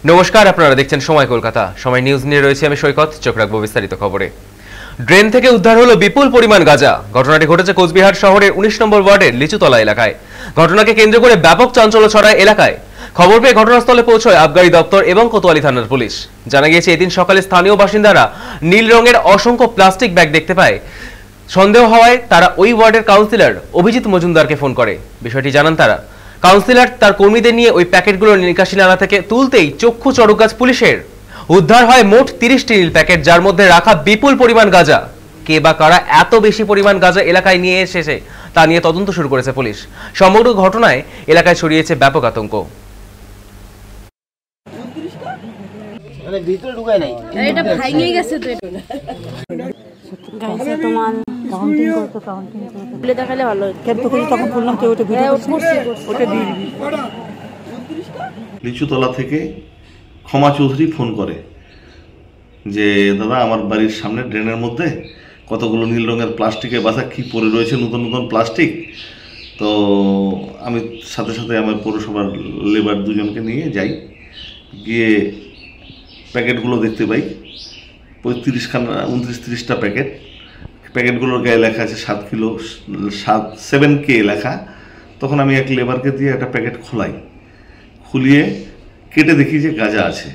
নমস্কার, আপনারা দেখছেন সময় কলকাতা। সময় নিউজ নিয়ে রয়েছে আমি সৈকত। চোখ রাখবো বিস্তারিত খবরে। ড্রেন থেকে উদ্ধার হলো বিপুল পরিমাণ গাঁজা। ঘটনাটি ঘটেছে কোচবিহার শহরের 19 নম্বর ওয়ার্ডের লিচুতলা এলাকায়। ঘটনাকে কেন্দ্র করে ব্যাপক চাঞ্চল্য ছড়ায় এলাকায়। খবর পেয়ে ঘটনাস্থলে পৌঁছয় আবগারি দপ্তর এবং কোতোয়ালি থানার পুলিশ। জানা গিয়েছে, এদিন সকালে স্থানীয় বাসিন্দারা নীল রঙের অসংখ্য প্লাস্টিক ব্যাগ দেখতে পায়। সন্দেহ হওয়ায় তারা ওই ওয়ার্ডের কাউন্সিলর অভিজিৎ মজুমদারকে ফোন করে। বিষয়টি জানান তারা। কাউন্সিলর তার কর্মীদের নিয়ে ওই প্যাকেটগুলো নিকাশি নালা থেকে তুলতেই চক্ষু চড়ক গাছ পুলিশের। উদ্ধার হয় মোট 30টি নীল প্যাকেট, যার মধ্যে রাখা বিপুল পরিমাণ গাঁজা। কে বা কারা এত বেশি পরিমাণ গাঁজা এলাকায় নিয়ে এসেছে তা নিয়ে তদন্ত শুরু করেছে পুলিশ। সমগ্র ঘটনায় এলাকায় ছড়িয়েছে ব্যাপক আতঙ্ক। লিচুতলা থেকে ক্ষমা চৌধুরী ফোন করে যে দাদা, আমার বাড়ির সামনে ড্রেনের মধ্যে কতগুলো নীল রঙের প্লাস্টিকের বাসা কি পড়ে রয়েছে, নতুন নতুন প্লাস্টিক। তো আমি সাথে সাথে আমার পৌরসভার লেবার দুজনকে নিয়ে যাই, গিয়ে প্যাকেটগুলো দেখতে পাই। 29-30টা প্যাকেটগুলোর গায়ে লেখা আছে 7 কিলো 7K লেখা। তখন আমি এক লেবারকে দিয়ে একটা প্যাকেট খুলিয়ে কেটে দেখি যে গাঁজা আছে।